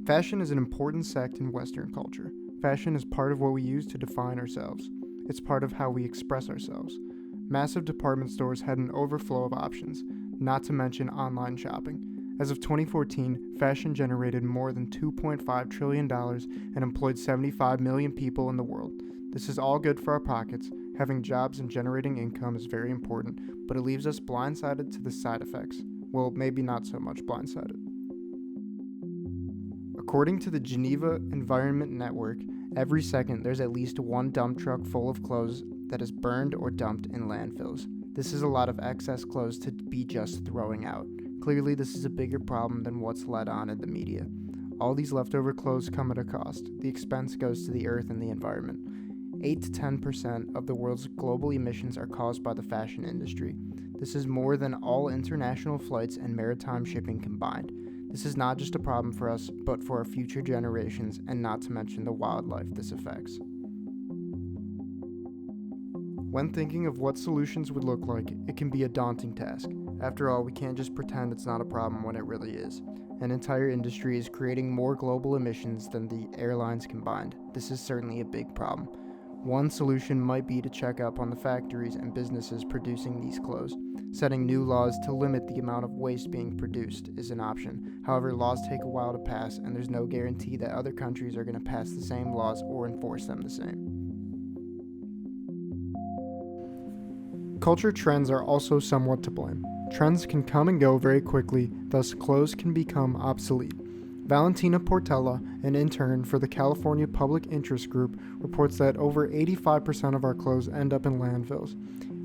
Fashion is an important sect in Western culture. Fashion is part of what we use to define ourselves. It's part of how we express ourselves. Massive department stores had an overflow of options, not to mention online shopping. As of 2014, fashion generated more than $2.5 trillion and employed 75 million people in the world. This is all good for our pockets. Having jobs and generating income is very important, but it leaves us blindsided to the side effects. Well, maybe not so much blindsided. According to the Geneva Environment Network, every second there's at least one dump truck full of clothes that is burned or dumped in landfills. This is a lot of excess clothes to be just throwing out. Clearly, this is a bigger problem than what's led on in the media. All these leftover clothes come at a cost. The expense goes to the earth and the environment. 8 to 10% of the world's global emissions are caused by the fashion industry. This is more than all international flights and maritime shipping combined. This is not just a problem for us, but for our future generations, and not to mention the wildlife this affects. When thinking of what solutions would look like, it can be a daunting task. After all, we can't just pretend it's not a problem when it really is. An entire industry is creating more global emissions than the airlines combined. This is certainly a big problem. One solution might be to check up on the factories and businesses producing these clothes. Setting new laws to limit the amount of waste being produced is an option. However, laws take a while to pass, and there's no guarantee that other countries are going to pass the same laws or enforce them the same. Culture trends are also somewhat to blame. Trends can come and go very quickly, thus clothes can become obsolete. Valentina Portella, an intern for the California Public Interest Group, reports that over 85% of our clothes end up in landfills.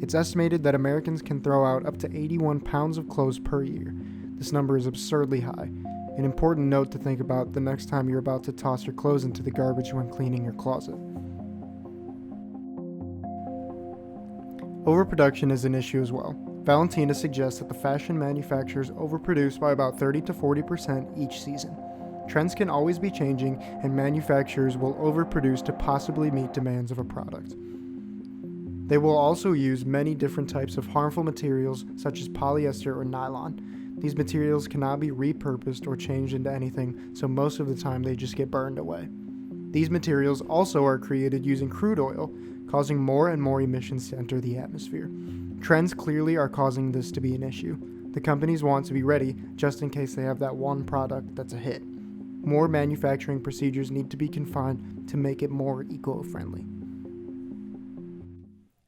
It's estimated that Americans can throw out up to 81 pounds of clothes per year. This number is absurdly high. An important note to think about the next time you're about to toss your clothes into the garbage when cleaning your closet. Overproduction is an issue as well. Valentina suggests that the fashion manufacturers overproduce by about 30 to 40% each season. Trends can always be changing, and manufacturers will overproduce to possibly meet demands of a product. They will also use many different types of harmful materials, such as polyester or nylon. These materials cannot be repurposed or changed into anything, so most of the time they just get burned away. These materials also are created using crude oil, causing more and more emissions to enter the atmosphere. Trends clearly are causing this to be an issue. The companies want to be ready just in case they have that one product that's a hit. More manufacturing procedures need to be confined to make it more eco-friendly.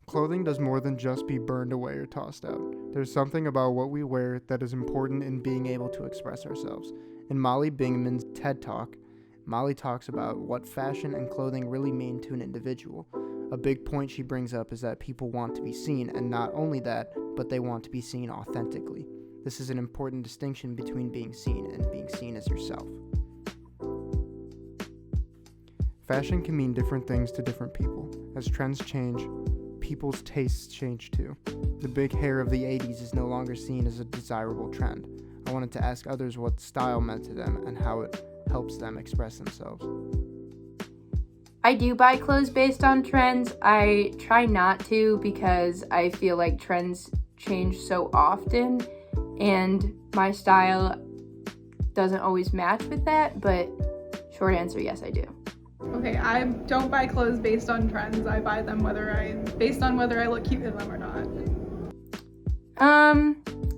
Clothing does more than just be burned away or tossed out. There's something about what we wear that is important in being able to express ourselves. In Molly Bingman's TED Talk, Molly talks about what fashion and clothing really mean to an individual. A big point she brings up is that people want to be seen, and not only that, but they want to be seen authentically. This is an important distinction between being seen and being seen as yourself. Fashion can mean different things to different people. As trends change, people's tastes change too. The big hair of the 80s is no longer seen as a desirable trend. I wanted to ask others what style meant to them and how it helps them express themselves. I do buy clothes based on trends. I try not to because I feel like trends change so often and my style doesn't always match with that, but short answer, yes, I do. Okay, I don't buy clothes based on trends. I buy them based on whether I look cute in them or not.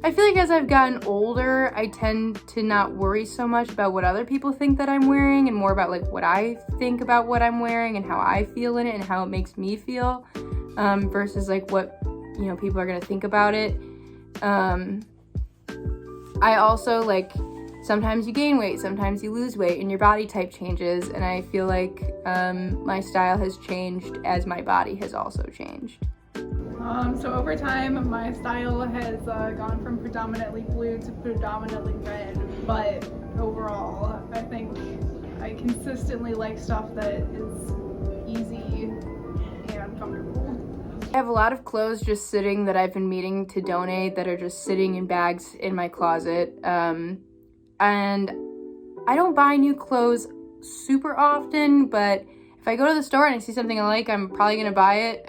I feel like as I've gotten older, I tend to not worry so much about what other people think that I'm wearing and more about like what I think about what I'm wearing and how I feel in it and how it makes me feel, versus like what, people are gonna think about it. I also like, sometimes you gain weight, sometimes you lose weight, and your body type changes, and I feel like my style has changed as my body has also changed. So over time, my style has gone from predominantly blue to predominantly red, but overall, I think I consistently like stuff that is easy and comfortable. I have a lot of clothes just sitting that I've been meaning to donate that are just sitting in bags in my closet. And I don't buy new clothes super often, but if I go to the store and I see something I like, I'm probably gonna buy it.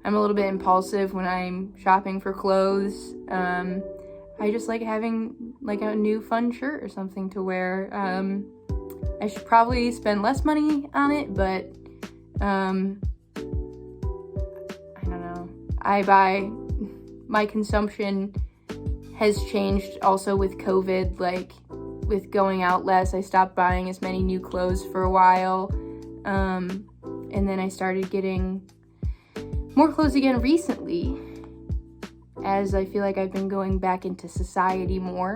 I'm a little bit impulsive when I'm shopping for clothes. I just like having like a new fun shirt or something to wear. I should probably spend less money on it, but I don't know. My consumption has changed also with COVID, like with going out less. I stopped buying as many new clothes for a while, and then I started getting more clothes again recently, as I feel like I've been going back into society more.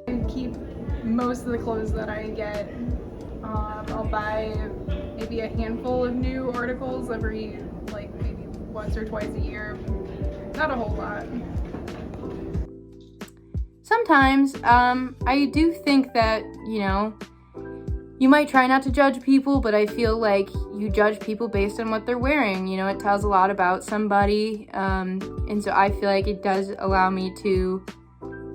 I keep most of the clothes that I get. I'll buy maybe a handful of new articles every, like, maybe once or twice a year. Not a whole lot. Sometimes, I do think that, you might try not to judge people, but I feel like you judge people based on what they're wearing. It tells a lot about somebody, and so I feel like it does allow me to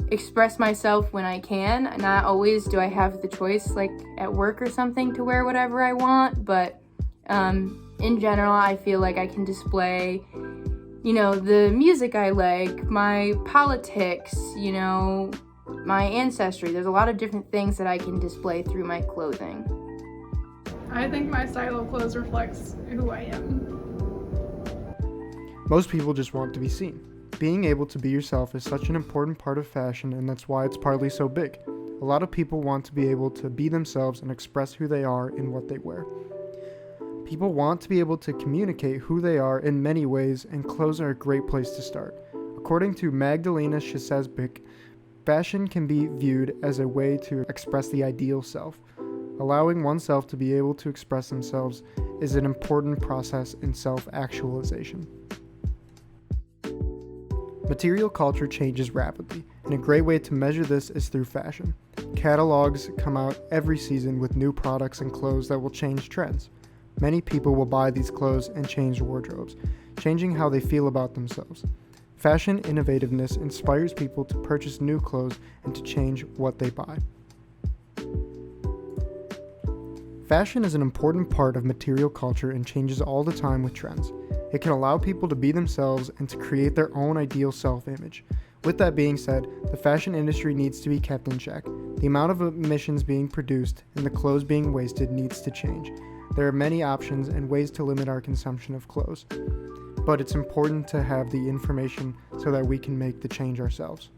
express myself when I can. Not always do I have the choice, like at work or something, to wear whatever I want, but in general, I feel like I can display, the music I like, my politics, my ancestry. There's a lot of different things that I can display through my clothing. I think my style of clothes reflects who I am. Most people just want to be seen. Being able to be yourself is such an important part of fashion, and that's why it's partly so big. A lot of people want to be able to be themselves and express who they are in what they wear. People want to be able to communicate who they are in many ways, and clothes are a great place to start. According to Magdalena Szesbic, fashion can be viewed as a way to express the ideal self. Allowing oneself to be able to express themselves is an important process in self-actualization. Material culture changes rapidly, and a great way to measure this is through fashion. Catalogs come out every season with new products and clothes that will change trends. Many people will buy these clothes and change wardrobes, changing how they feel about themselves. Fashion innovativeness inspires people to purchase new clothes and to change what they buy. Fashion is an important part of material culture and changes all the time with trends. It can allow people to be themselves and to create their own ideal self-image. With that being said, the fashion industry needs to be kept in check. The amount of emissions being produced and the clothes being wasted needs to change. There are many options and ways to limit our consumption of clothes, but it's important to have the information so that we can make the change ourselves.